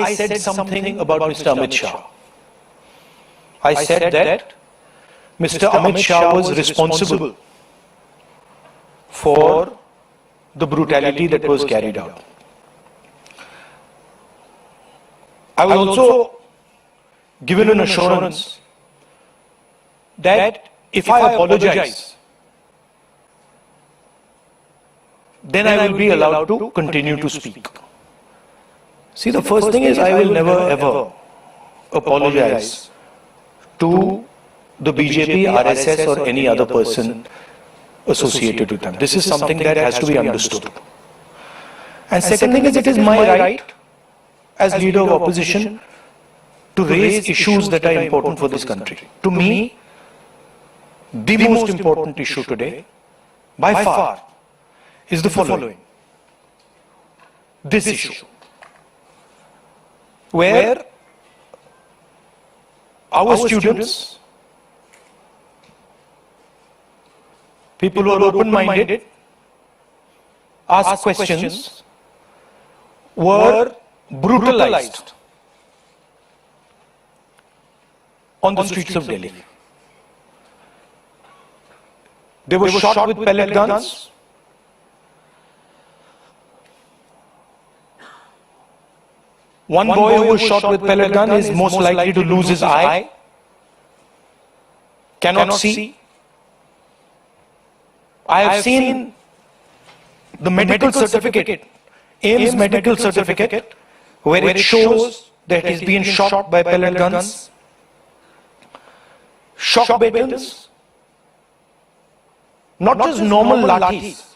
I said something about Mr. Amit Shah. I said that Mr. Amit Shah was responsible for the brutality that was carried out. I was also given an assurance that if I apologize, then I will be allowed to continue to speak. See, the first thing is I will never ever apologize to the BJP, RSS or any other person associated with them. This is something that has to be understood. And second thing is, it is my right as leader of opposition to raise issues that are important for this country. To me, the most important issue today, by far, is the following. This issue, where our students, people who are open-minded, ask questions, were brutalized on the streets of Delhi. They were shot with pellet guns. One boy who was shot with pellet gun is most likely to lose his eye, cannot see. I have seen the medical certificate, AIIMS medical certificate, where it shows that he's been shot by pellet guns, shock batons, not just normal lathis,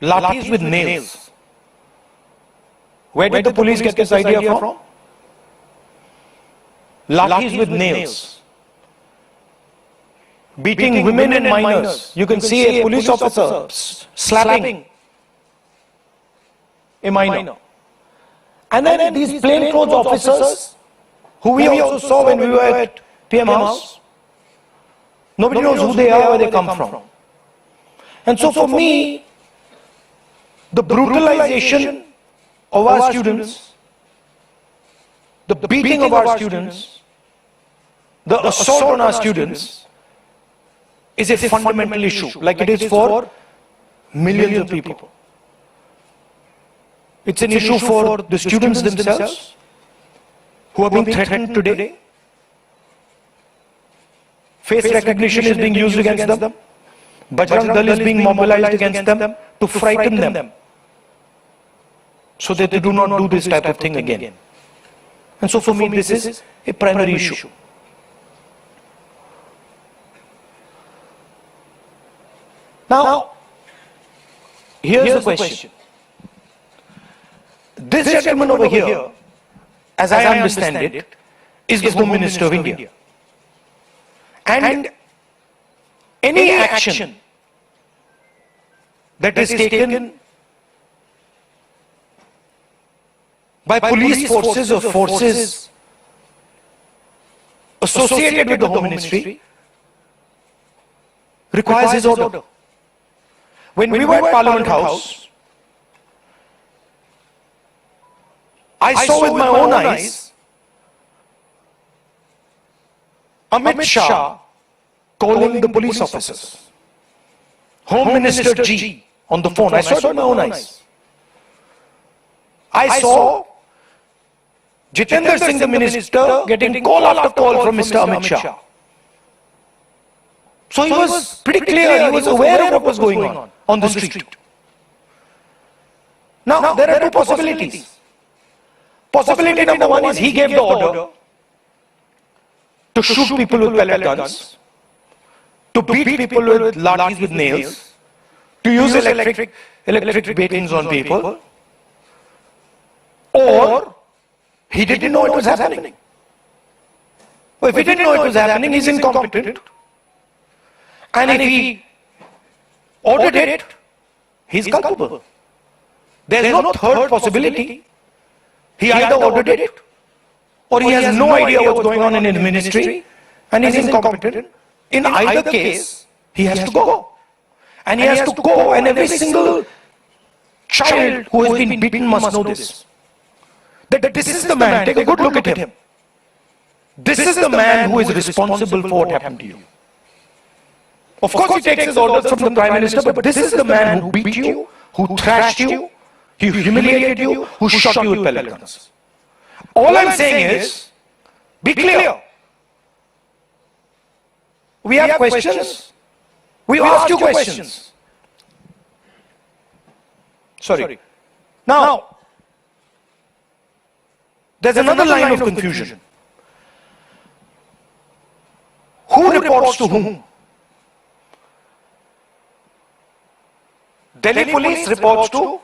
lathis with nails. Where did the police get this idea from? Lathis with nails. Beating women and minors. You can see a police officer slapping a minor. And then these plainclothes officers, who we also saw when we were at PM House, nobody knows who they are, where they come from. And so for me, the brutalization of our students, the beating of our students, the assault on our students is a fundamental issue, like it is for millions of people. It's an issue for the students themselves who are being threatened today. Face recognition is being used against them. Bajrang Dal is being mobilized against them to frighten them, so that they do not do this type of thing again. And so for me, this is a primary issue. Now, here's the question. This gentleman over here, as I understand it, is the Home Minister of India. And any action that is taken by police forces or forces associated with the Home Ministry requires his order. When we were at Parliament House, I saw with my own eyes Amit Shah calling the police officers, Home Minister G, on the phone. I saw it with my own eyes. I saw Jitendra Singh, the minister, getting call after call from Mr. Amit Shah. So he was pretty clear, he was aware of what was going on the street. Now, there are two possibilities. Possibility number one is he gave the order to shoot people with pellet guns, to beat people with lathis with nails, to use electric batons on people, or he didn't know it was happening. Well, if he didn't know it was happening, he's incompetent. And if he ordered it, he's culpable. There's no third possibility. He either ordered it, or he has no idea what's going on in his ministry, and he's incompetent. In either case, he has to go. And he has to go, and every single child who has been beaten must know this. That this is the man, take a good look at him. This is the man who is responsible for what happened to you. Of course he takes his orders from the Prime Minister, but this is the man who beat you, who thrashed you, who humiliated you, who shot you with pellet guns. All I'm saying is, be clear. We have questions. We ask you questions. Sorry. Now, there's another line of confusion. Who reports to whom? Delhi police reports to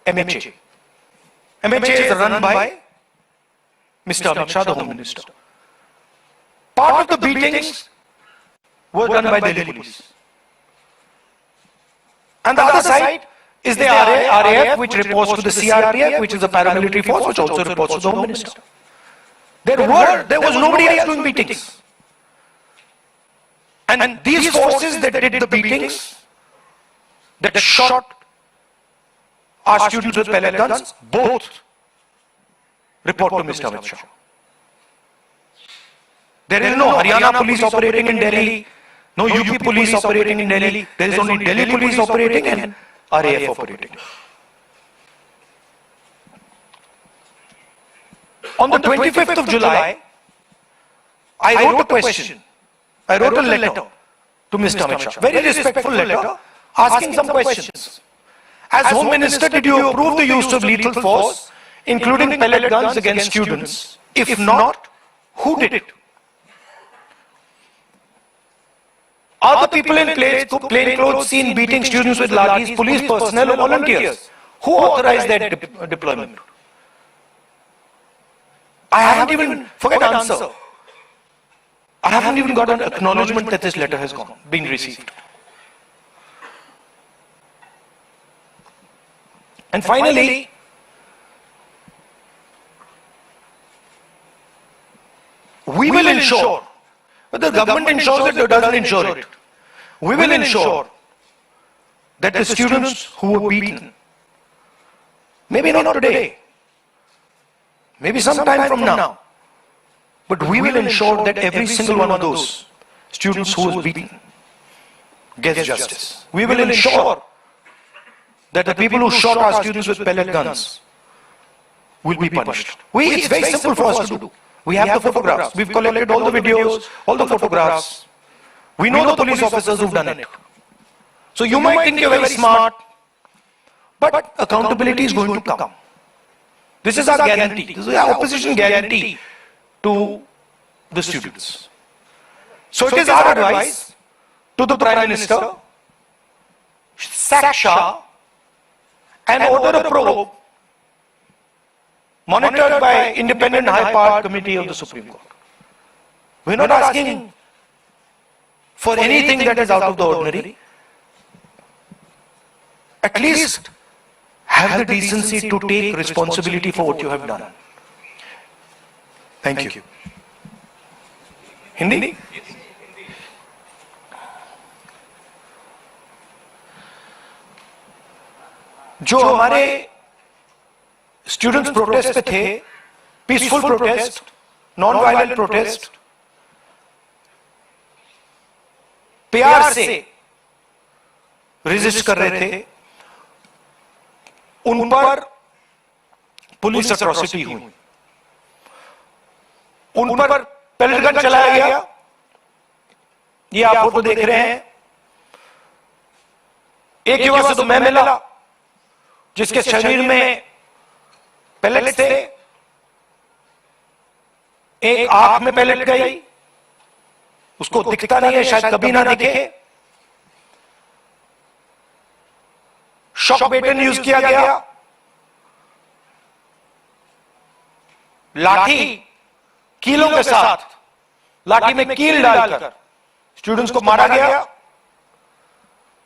MHA. MHA is run by Mr. Amit Shah, the Home Minister. Part of the beatings were done by Delhi police. And the other side is the RAF, which reports to the CRPF, which is a paramilitary force, which also reports to the Home Minister. There was nobody else doing beatings. And these forces that did the beatings, that shot our students with pellet guns, both report to Mr. Amit Shah. There is no Haryana police operating in Delhi, no UP police operating in Delhi. There is only Delhi police operating and RAF operating. On the 25th of July, I wrote a question. I wrote a letter to Mr. Amit Shah, very respectful letter, asking some questions. As Home Minister, did you approve the use of lethal force, including pellet guns against students? If not, who did it? Are the people in plain clothes seen beating students with lathis, police personnel or volunteers? Who authorized that deployment? I haven't even, forget answer. I haven't even got an acknowledgement that this letter has been received. And finally, we will ensure, whether the government ensures it or doesn't ensure it, we will ensure that the students who were beaten, maybe not today, maybe sometime from now, but we will ensure that every single one of those students who was beaten gets justice. We will ensure that the people who shot our students with pellet guns will be punished. It's very simple for us to do. We have the photographs. We've collected all the videos, all the photographs. We know the police officers who've done it. So you might think you're very smart, but accountability is going to come. This is our guarantee. This is our opposition guarantee to the students. So it is our advice to the Prime Minister, sack Shah and order a probe monitored by independent high-powered committee of the Supreme Court. We're not asking for anything that is out of the ordinary. At least have the decency to take responsibility for what you have done. Thank you. Hindi? जो हमारे students protest पे थे, peaceful protest, non violent protest, प्यार से resist कर रहे थे, उन पर पुलिस अट्रॉसिटी हुई, उन पर पेलेट गन चलाया गया। ये आप फोटो देख रहे हैं। एक युवा से तो मैं मिला जिसके शरीर में पेलेट थे, एक आंख में पेलेट गई, उसको दिखता नहीं है, शायद कभी ना दिखे। शॉक बेटन यूज किया गया, लाठी कीलों के साथ, लाठी में कील डालकर स्टूडेंट्स को मारा गया,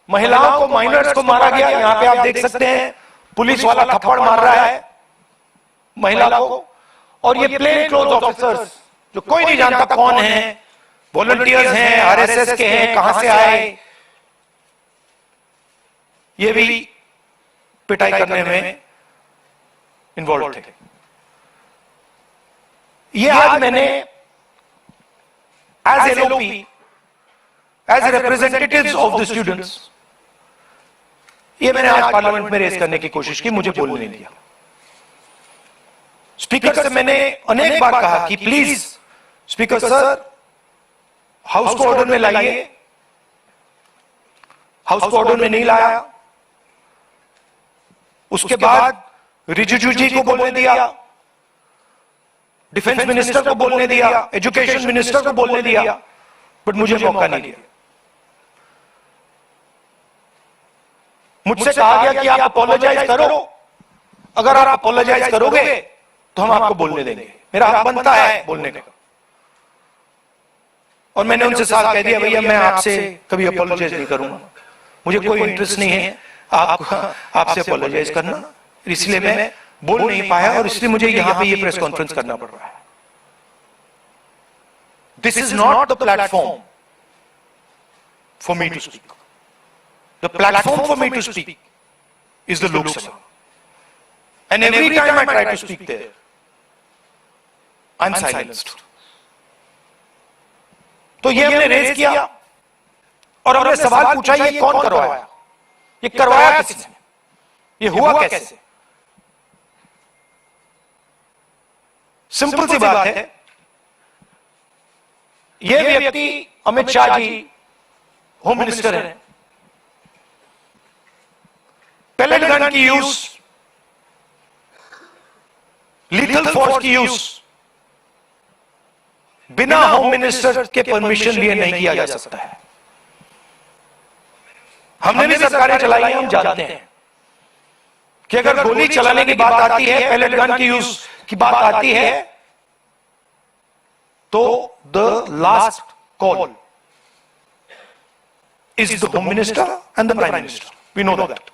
महिलाओं को, माइनर्स को मारा गया। यहां पे आप देख सकते हैं पुलिस वाला थप्पड़ मार रहा है महिला को, और ये प्लेन क्लोथ ऑफिसर्स जो कोई नहीं जानता कौन है, वॉलंटियर्स हैं, आरएसएस के हैं, कहां से आए, ये भी पिटाई करने में इन्वॉल्व थे। ये आज मैंने as LOP, as representatives of the students, ये मैंने आज पार्लियामेंट में रेज करने की कोशिश की, मुझे बोलने नहीं दिया। स्पीकर से मैंने अनेक बार कहा कि प्लीज स्पीकर सर, हाउस को ऑर्डर में लाइए, हाउस को ऑर्डर में नहीं लाया। उसके बाद रिजिजू जी को बोलने दिया, डिफेंस मिनिस्टर को बोलने दिया, एजुकेशन मिनिस्टर को बोलने दिया, बट मुझे मौका नहीं दिया। मुझसे कहा गया कि आप अपोलोजाइज करो, अगर आप अपोलोजाइज करोगे तो हम आपको बोलने देंगे। मेरा हक बनता है बोलने का, और मैंने उनसे साफ कह दिया भैया मैं आपसे कभी अपोलोजाइज नहीं करूंगा, मुझे कोई इंटरेस्ट नहीं है आपसे अपोलोजाइज करना, इसलिए मैं बोल नहीं पाया और इसलिए मुझे यहां पे ये प्रेस कॉन्फ्रेंस करना पड़ रहा है। This is not the platform for me to speak. The platform for me to speak is the Lok Sabha, and every time I try to speak there I am silenced. तो ये हमने रेज किया और हमने सवाल पूछा ये कौन करवाया, ये करवाया किसने, ये हुआ कैसे। सिंपल सी बात है, ये व्यक्ति अमित शाह जी होम मिनिस्टर हैं, पैलेट गन की यूज, लीथल फोर्स की यूज बिना होम मिनिस्टर के परमिशन लिए नहीं किया जा सकता है। हमने भी सरकारें चलाई हैं, हम जानते हैं कि अगर गोली चलाने की बात आती है, पैलेट गन की यूज की बात आती है, तो the last call is the home minister and the prime minister, we know that.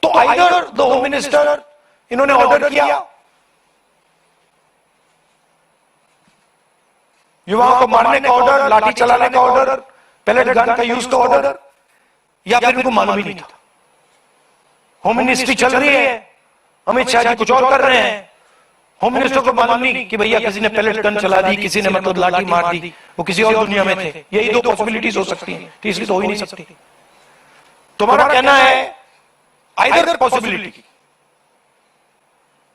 तो आइदर द होम मिनिस्टर, इन्होंने ऑर्डर किया युवाओं को मारने का ऑर्डर, लाठी चलाने का ऑर्डर, पैलेट गन का यूज का ऑर्डर, या फिर इनको मालूम ही नहीं था। होम मिनिस्ट्री चल रही है, अमित शाह जी कुछ और कर रहे हैं, होम मिनिस्टर को मालूम नहीं कि भैया किसी ने पैलेट गन चला दी, किसी ने मतलब लाठी मार दी, वो किसी और दुनिया में थे। यही दो पॉसिबिलिटीज हो सकती हैं, तीसरी तो हो ही नहीं सकती। तुम्हारा कहना है आइदर पॉसिबिलिटी,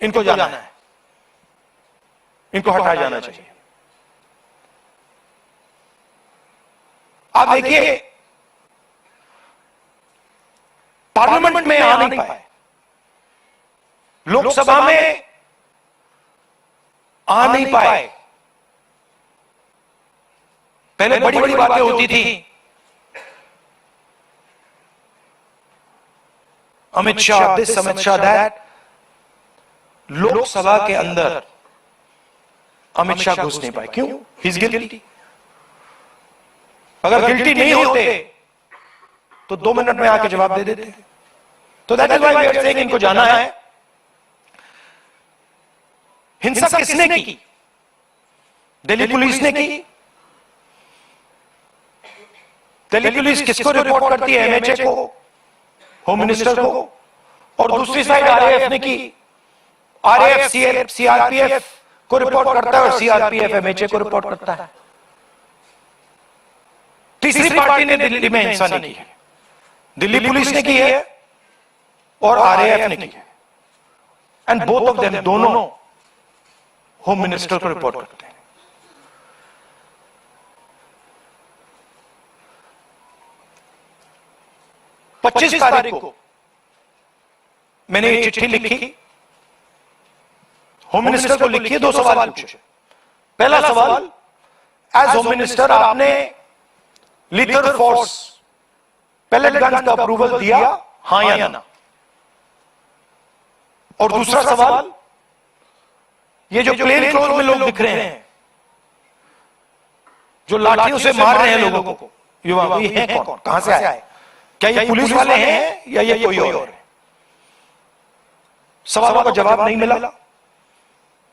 इनको जाना है, इनको हटाया जाना चाहिए। आप देखिए पार्लियामेंट में आ नहीं पाए, लोकसभा में आ नहीं पाए। पहले बड़ी बड़ी बातें होती थी, अमित शाह दिस, अमित शाह दैट। लोकसभा के अंदर अमित शाह घुस नहीं पाए, क्यों? He is guilty. अगर गिल्टी नहीं होते तो 2 मिनट में आके जवाब दे देते। तो that is why we are saying इनको जाना है। हिंसा किसने की? दिल्ली पुलिस ने की। दिल्ली पुलिस किसको रिपोर्ट करती है? एमएचए को, होम मिनिस्टर को। और दूसरी साइड आरएएफ ने की। आरएएफ सीआरपीएफ को रिपोर्ट करता है और सीआरपीएफ एमएचए को रिपोर्ट करता है। तीसरी पार्टी ने दिल्ली में हिंसा नहीं की है, दिल्ली पुलिस ने की है और आरएएफ ने की है। एंड बोथ ऑफ देम, दोनों होम मिनिस्टर को रिपोर्ट करते हैं। पच्चीस तारीख को मैंने ये चिट्ठी लिखी, होम मिनिस्टर को लिखी है, 2 सवाल पूछे। पहला सवाल, एज होम मिनिस्टर आपने लीथल फोर्स पैलेट गन का अप्रूवल दिया, हां या ना? और दूसरा सवाल, ये जो प्लेन क्लोज में लोग दिख रहे हैं, जो लाठियों से मार रहे हैं लोगों को, युवा, ये हैं कौन, कहां से आए? क्या ये पुलिस वाले हैं या ये कोई और है? सवालों का जवाब नहीं मिला,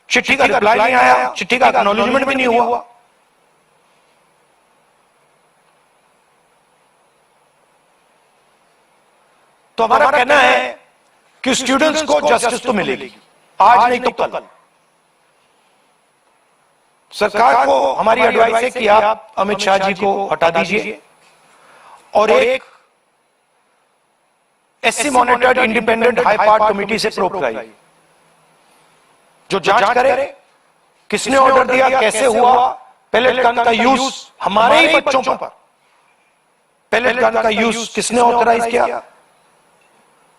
चिट्ठी का रिप्लाई नहीं आया, चिट्ठी का एक्नॉलेजमेंट भी नहीं हुआ। तो हमारा कहना है कि स्टूडेंट्स को जस्टिस तो मिलेगी, आज नहीं तो कल। सरकार को हमारी एडवाइस है कि आप अमित शाह जी को हटा दीजिए और एक SC monitored independent high part committee से प्रोब कराइए, जो जांच करे किसने ऑर्डर दिया, कैसे हुआ, पेलेट गन का यूज हमारे ही बच्चों पर, पेलेट गन का यूज किसने ऑथराइज किया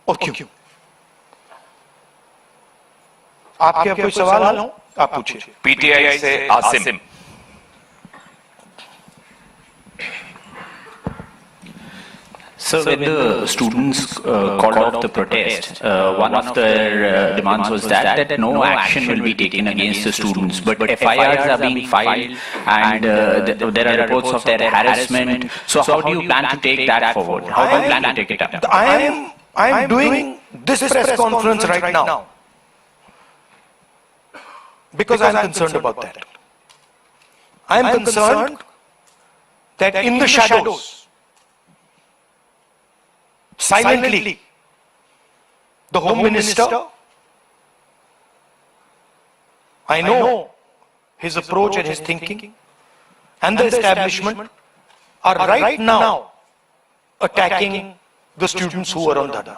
और क्यों। आपके कोई सवाल हो आप पूछिए। पीटीआई से Asim. So when the students called off the protest, one of their demands was that no action will be taken against the students, but FIRs are being filed and there are reports of their harassment. So how do you plan to take that forward? How do you plan to take it up? I am doing this press conference right now because I am concerned about that. I am concerned that in the shadows, silently, the Home Minister, I know his approach and his thinking, and the establishment are right now attacking the students who are on Dharna.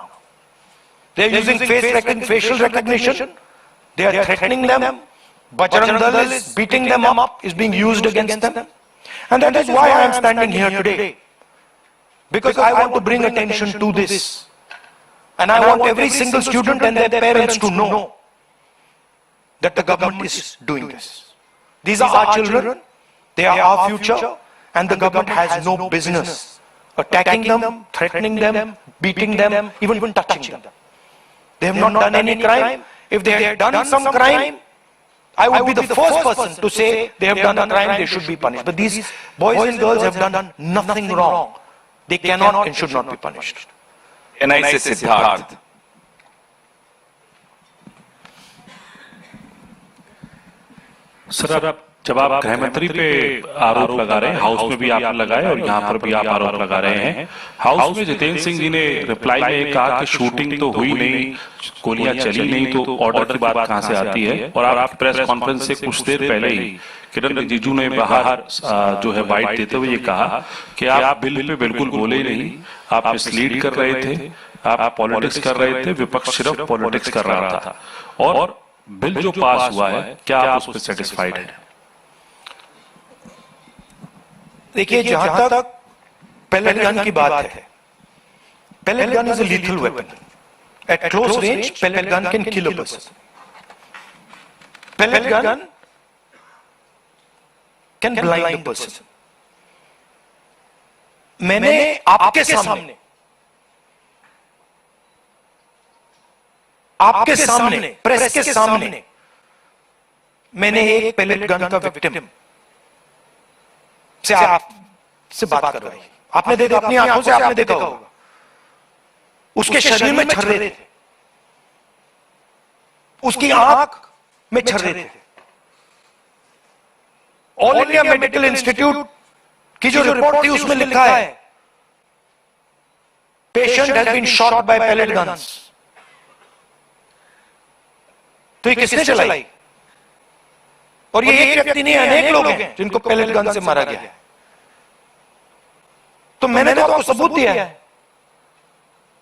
They are using facial recognition, they are threatening them, Bajrang Dal is beating them up, is being used against them, and that is why I am standing here today. Because I want to bring attention to this. And I want every single student and their parents to know that the government is doing this. These are our children, they are our future, and the government has no business attacking them, threatening them, beating them, even touching them. They have not done any crime. If they had done some crime, I would be the first person to say they have done a crime, they should be punished. But these boys and girls have done nothing wrong. They cannot and should not be punished. NI से Siddharth. Sir, अब जब आप गृह मंत्री पे आरोप लगा रहे हैं, हाउस में भी आपने लगाए और यहाँ पर भी आप आरोप लगा रहे हैं। हाउस में जितेंद्र सिंह जी ने रिप्लाई में कहा कि शूटिंग तो हुई नहीं, गोलियां चली नहीं, तो ऑर्डर की बात कहां से आती है? और आप प्रेस कॉन्फ्रेंस से कुछ देर पहले ही किरण रिजिजू ने बाहर जो है बाइट देते हुए ये कहा कि आप बिल पे बिल्कुल बोले नहीं, आप मिसलीड कर रहे थे, आप पॉलिटिक्स कर रहे थे, विपक्ष सिर्फ पॉलिटिक्स कर रहा था। और बिल जो पास हुआ है, क्या आप उस पर सेटिस्फाइड हैं? देखिए, जहां तक पेलेट गन की बात है, pellet gun is a lethal weapon. At close range pellet gun can kill a person. Pellet gun can blind a person. मैंने आपके सामने प्रेस के सामने मैंने एक पेलेट गन का विक्टिम से आपसे बात करवाई। आपने देखा, अपनी आंखों से आपने देखा होगा, उसके शरीर में छर्रे थे, उसकी आंख में छर्रे थे। ऑल इंडिया मेडिकल इंस्टीट्यूट की जो रिपोर्ट थी उसमें लिखा है patient has been shot by pellet guns. तो ये किसने चलाई? और ये एक व्यक्ति नहीं, अनेक लोग हैं जिनको पेलेट गन से मारा गया है। तो मैंने तो आपको सबूत दिया है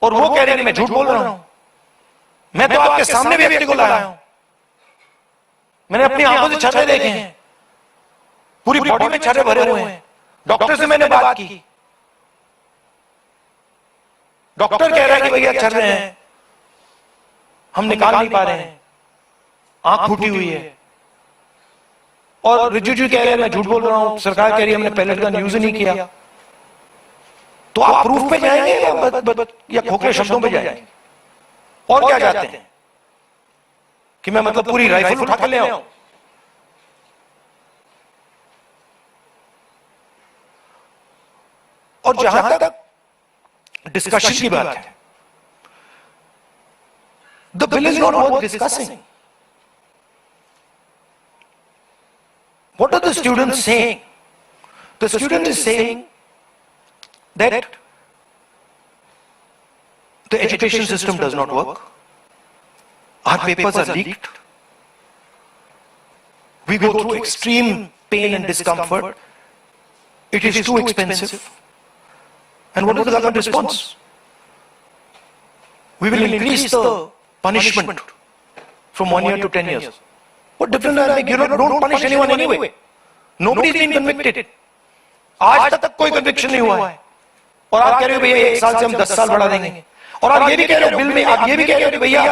और वो कह रहे हैं मैं झूठ बोल रहा हूं। मैं तो आपके सामने व्यक्ति को लाया हूं, मैंने अपनी आंखों से छर्रे देखे हैं, पूरी बॉडी में छर्रे भरे हुए हैं। डॉक्टर से मैंने बात की, डॉक्टर कह रहा है कि भैया छर्रे हैं, हम निकाल नहीं पा रहे हैं, आंख फूटी हुई है। और रिजिजू कह रहे हैं मैं झूठ बोल रहा हूं, सरकार कह रही है हमने पेलेट गन यूज नहीं किया। तो आप प्रूफ पे जाएंगे या खोखले शब्दों पे जाएंगे? और क्या चाहते हैं कि मैं मतलब पूरी राइफल उठा के ले आऊं? और जहां तक डिस्कशन की बात है, the bill is not worth discussing. What are the students saying? The student is saying that the education system does not work. Our papers are leaked. We go through extreme pain and discomfort. It is too expensive. And what is the government response? We will increase the punishment from 1 year to 10 years. What difference does that make? You don't punish anyone anyway. Nobody is being convicted. आज तक कोई conviction नहीं हुआ है. और आप कह रहे हो भैया 1 साल से हम 10 साल बढ़ा देंगे. और आप ये भी कह रहे हो बिल में, आप ये भी कह रहे हो भैया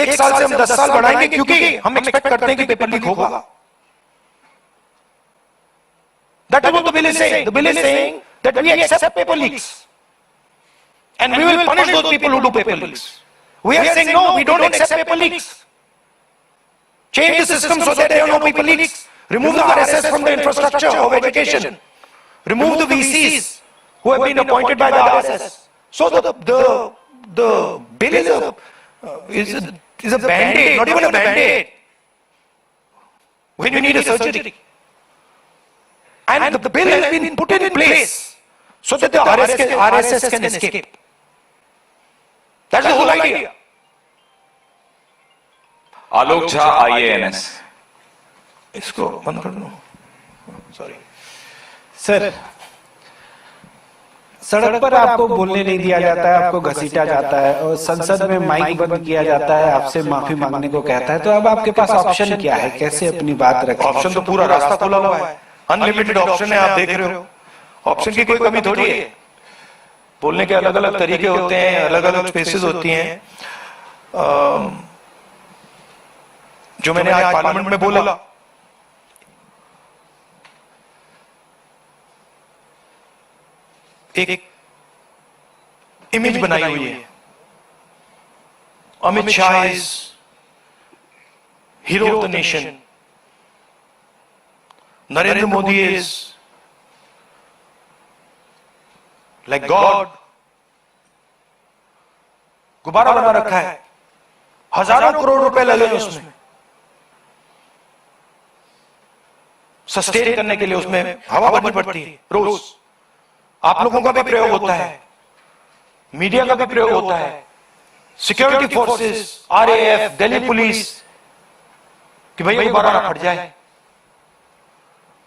1 साल से हम 10 साल बढ़ाएंगे क्योंकि हम एक्सपेक्ट करते हैं कि पेपर लीक होगा. That is what the bill is saying. The bill is saying that we accept paper leaks. And we will punish those people who do paper leaks. We are saying no, we don't accept paper leaks. Change the system so that there are no paper leaks. Remove the RSS from the infrastructure of education. Remove the VCs who have been appointed by the RSS. So the bill is a band-aid, not even a band-aid. When you need a surgery. And the bill has been put in place so that the RSS can escape. That's the whole idea. Alok Jha IANS. इसको बंद कर दो. Sorry sir, सड़क पर आपको बोलने नहीं दिया जाता है, आपको घसीटा जाता है और संसद में माइक बंद किया जाता है, आपसे माफी मांगने को कहता है. तो अब आपके पास ऑप्शन क्या है? कैसे अपनी बात रखें? ऑप्शन तो पूरा रास्ता खुला हुआ है. अनलिमिटेड ऑप्शन है, आप देख रहे हो. ऑप्शन की कोई कमी थोड़ी है. बोलने के अलग अलग तरीके होते हैं, अलग अलग स्पेसेस होती हैं. जो मैंने आज पार्लियामेंट में बोला, एक इमेज बनाई हुई है. Amit Shah is hero of the nation. Narendra Modi is like God. गुब्बारा बना रखा है. हजारों करोड़ रुपए लगे उसमें सस्टेन करने के लिए. उसमें हवा भरनी पड़ती है रोज. आप लोगों का भी प्रयोग होता है, मीडिया का भी प्रयोग होता है, security forces, RAF, Delhi police, कि भाई गुब्बारा ना फट जाए.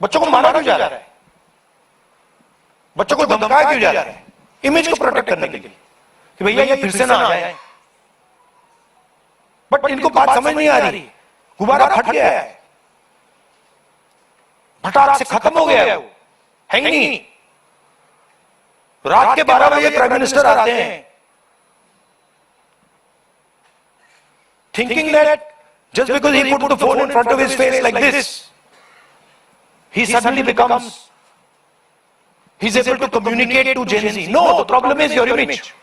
बच्चों को मारा क्यों जा रहा है? बच्चों को धमकाया क्यों जा रहा है? इमेज को प्रोटेक्ट करने के लिए कि भैया ये फिर से ना आ जाए. बट इनको बात समझ नहीं आ रही. गुब्बारा फट गया है, फटाक से खत्म हो गया है, वो है ही नहीं. रात के 12 बजे प्राइम मिनिस्टर आते हैं thinking that just because he put the phone in front of his face like this, he suddenly becomes, he's able to communicate to Gen Z. No, the problem is your image.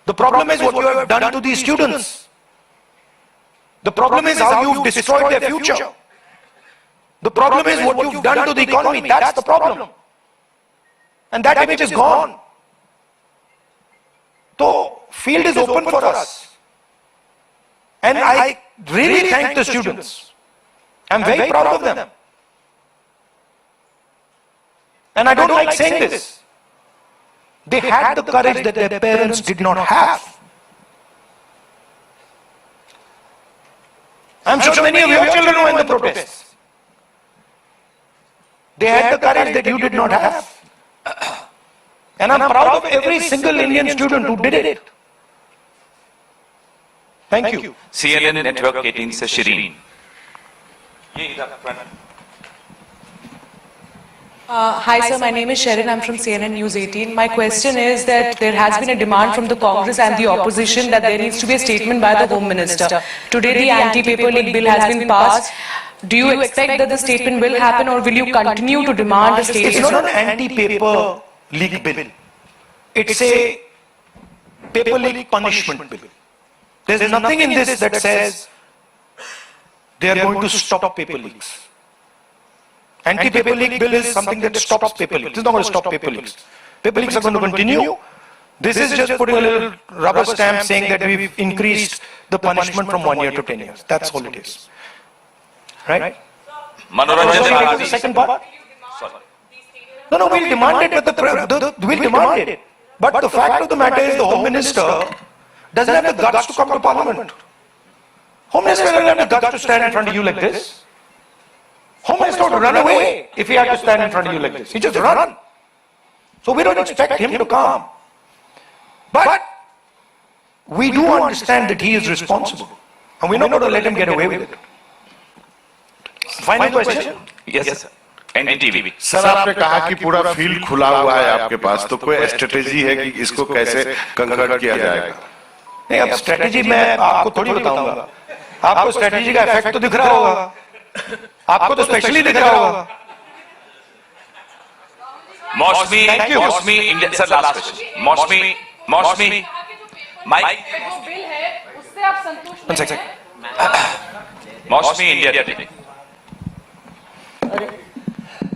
The problem is what you have done to these students. The problem is how you've destroyed their future. The problem is what you've done to the economy. That's the problem. And that image is gone. So, field is open for us. And I really thank the students. I'm very proud of them. And I don't like saying this. They had the courage that their parents did not have. I'm sure many of your children were in the protests. They had the courage that you did not have. And I'm proud of every single Indian student who did it. Thank you. CNN Network 18 से Shirin. Hi sir, my name is Sharon. I'm from CNN News 18. My question is that there has been a demand from the Congress and the opposition that there needs to be a statement by the Home Minister. Today the anti-paper leak bill has been passed. Do you expect that the statement will happen, or will you continue to demand a statement? It's not an anti-paper leak bill. It's a paper leak punishment bill. There's nothing in this that says they are going to stop paper leaks. Anti-paper leak bill is something that stops paper leaks. It's not going to stop paper leaks. Paper leaks are going to continue. This is just putting a little rubber stamp saying that we've increased the punishment from 1 year to 10 years. That's all it is. Right? मनोरंजन The second part? No, we'll demand it, but we'll demand it. But the fact of the matter is the Home Minister doesn't have the guts to come to Parliament. Home Minister doesn't have the guts to stand in front of you like this. Home Minister would run away if he had to stand in front of you like this. He just run. So we don't expect him to come. But we do understand that he is responsible. And we're not going to let him get away with it. Final question? Yes, sir. NDTV. Sir आपने कहा कि पूरा field खुला हुआ है आपके पास, तो कोई स्ट्रेटेजी है कि इसको कैसे कंकर्ड किया जाएगा? नहीं, अब स्ट्रेटेजी मैं आपको थोड़ी बताऊंगा. आपको स्ट्रेटेजी का इफेक्ट तो दिख रहा होगा. आपको तो स्पेशली दिख रहा होगा. मौसमी इंडिया. Sir last question. मौसमी माइक. जो बिल है उससे आप संतुष्ट हैं? मौसमी इंडिया टुडे.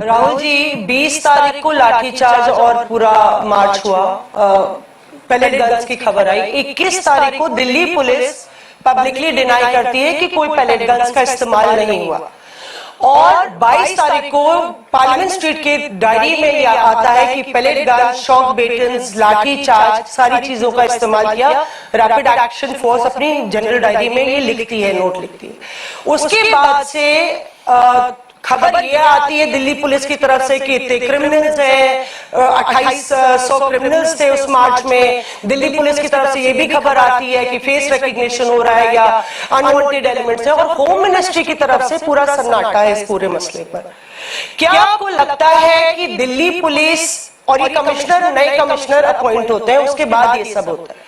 राहुल जी, 20 तारीख को लाठीचार्ज और पूरा मार्च हुआ, पैलेट गन्स की खबर आई. 21 तारीख को दिल्ली पुलिस पब्लिकली डिनाई करती है कि कोई पैलेट गन्स का इस्तेमाल नहीं हुआ. और 22 तारीख को पार्लियामेंट स्ट्रीट के डायरी में यह आता है कि पैलेट गन, शॉक बेटन्स, लाठी चार्ज, सारी चीजों का इस्तेमाल किया. रैपिड एक्शन फोर्स अपनी जनरल डायरी में ये लिखती है, नोट लिखती है. उसके बाद से खबर ये आती है दिल्ली पुलिस की तरफ से कि इतने क्रिमिनल्स हैं, 2800 क्रिमिनल्स थे उस मार्च में. दिल्ली पुलिस की तरफ से ये भी खबर आती है कि फेस रिकग्निशन हो रहा है या अनवांटेड एलिमेंट्स है. और होम मिनिस्ट्री की तरफ से पूरा सन्नाटा है इस पूरे मसले पर. क्या आपको लगता है कि दिल्ली पुलिस और ये कमिश्नर, नए कमिश्नर अपॉइंट होते हैं, उसके बाद ये सब होता है,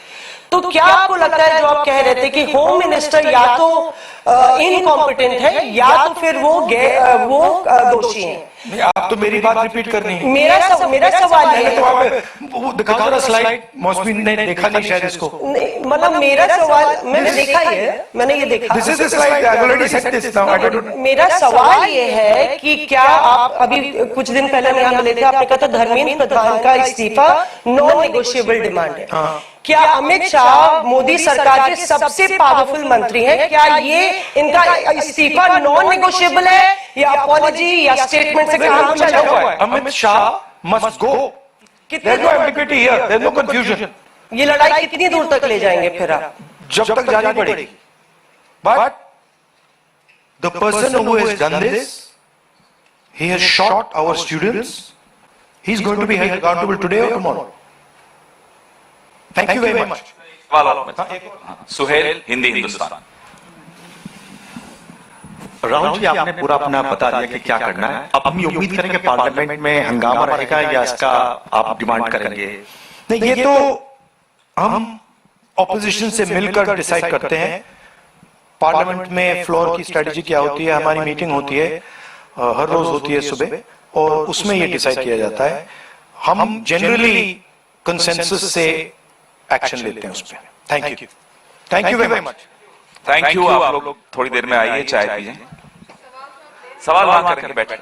तो क्या आपको लगता है जो आप कह रहे थे कि होम मिनिस्टर या तो इनकॉम्पिटेंट है या तो फिर वो दोषी हैं? आप तो मेरी बात रिपीट करनी है. मेरा सवाल ये तो है, आप वो दिखाओ जरा स्लाइड. मौसमी ने देखा नहीं शायद इसको. मतलब मेरा सवाल, मैंने देखा ही है, मैंने ये देखा. This is the slide. I already said this now. I don't. मेरा सवाल ये है कि क्या आप अभी कुछ दिन पहले यहाँ मिले थे, आपने कहा था धर्मेंद्र प्रधान का इस्तीफा नॉन नेगोशिएबल डिमांड है. क्या अमित शाह मोदी सरकार के सबसे पावरफुल मंत्री हैं? क्या ये इनका इस्तीफा नॉन नेगोशिएबल है या अपॉलॉजी या स्टेटमेंट से काम चल रहा है? Amit Shah must go. There is no ambiguity here. There is no confusion. ये लड़ाई कितनी दूर तक ले जाएंगे फिर आप? जब तक जानी पड़ेगी. But the person who has done this, he has shot our students. He is going to be held accountable today और tomorrow. Thank you very much. Suhail, Hindi Hindustan. Rahul ji, आपने पूरा अपना बता दिया कि क्या करना है. अब हम उम्मीद करेंगे पार्लियामेंट में हंगामा रहेगा या इसका आप डिमांड करेंगे? नहीं, ये तो हम ऑपोजिशन से मिलकर डिसाइड करते हैं. पार्लियामेंट में फ्लोर की स्ट्रेटजी क्या होती है, हमारी मीटिंग होती है, हर रोज होती है सुबह, और उसमें ये डिसाइड किया जाता है. हम जनरली कंसेंसस से एक्शन लेते हैं उस पर. Thank you very much. Thank you. आप लोग थोड़ी देर में आइए, चाय पीजिए. सवाल वहां करके बैठे.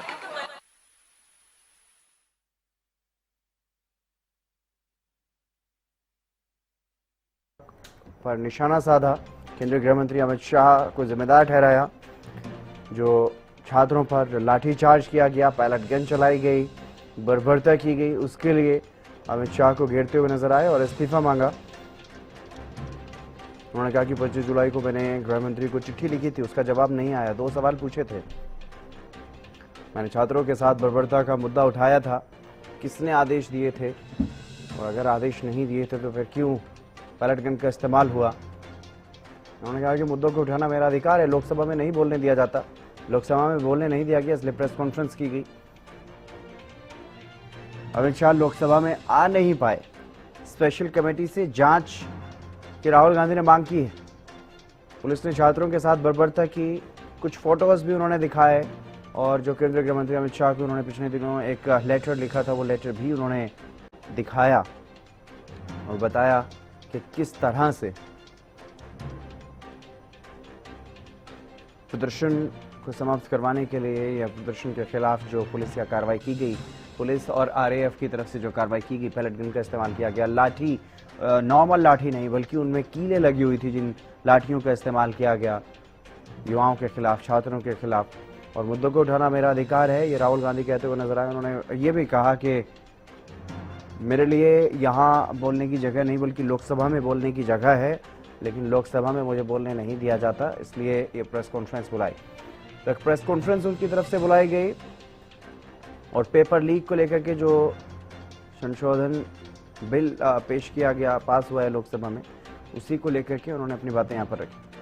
पर निशाना साधा. केंद्रीय गृह मंत्री अमित शाह को जिम्मेदार ठहराया. जो छात्रों पर लाठीचार्ज किया गया, पैलेट गन चलाई गई, बर्बरता की गई, उसके लिए अमित शाह को घेरते हुए नजर आए और इस्तीफा मांगा. उन्होंने कहा कि 25 जुलाई को मैंने गृह मंत्री को चिट्ठी लिखी थी, उसका जवाब नहीं आया. 2 सवाल पूछे थे. मैंने छात्रों के साथ बर्बरता का मुद्दा उठाया था, किसने आदेश दिए थे, और अगर आदेश नहीं दिए थे तो फिर क्यों पैलेट गन का इस्तेमाल हुआ. उन्होंने कहा कि मुद्दों को उठाना मेरा अधिकार है, लोकसभा में नहीं बोलने दिया जाता, लोकसभा में बोलने नहीं दिया गया, इसलिए प्रेस कॉन्फ्रेंस की गई. अमित शाह लोकसभा में आ नहीं पाए. स्पेशल कमेटी से जांच की राहुल गांधी ने मांग की है. पुलिस ने छात्रों के साथ बर्बरता की, कुछ फोटोज भी उन्होंने दिखाए, और जो केंद्रीय गृह मंत्री अमित शाह को उन्होंने पिछले दिनों एक लेटर लिखा था, वो लेटर भी उन्होंने दिखाया और बताया कि किस तरह से प्रदर्शन को समाप्त करवाने के लिए या प्रदर्शन के खिलाफ जो पुलिस की कार्रवाई की गई, पुलिस और आरएएफ की तरफ से जो कार्रवाई की गई, पैलेट गन का इस्तेमाल किया गया. लाठी, नॉर्मल लाठी नहीं बल्कि उनमें कीलें लगी हुई थी, जिन लाठियों का इस्तेमाल किया गया युवाओं के खिलाफ, छात्रों के खिलाफ. और मुद्दों को उठाना मेरा अधिकार है, ये राहुल गांधी कहते हुए नजर आए. उन्होंने ये भी कहा कि मेरे लिए यहाँ बोलने की जगह नहीं बल्कि लोकसभा में बोलने की जगह है, लेकिन लोकसभा में मुझे बोलने नहीं दिया जाता, इसलिए ये प्रेस कॉन्फ्रेंस बुलाई। तो एक प्रेस कॉन्फ्रेंस उनकी तरफ से बुलाई गई और पेपर लीक को लेकर के जो संशोधन बिल पेश किया गया, पास हुआ है लोकसभा में, उसी को लेकर के उन्होंने अपनी बातें यहाँ पर रखी।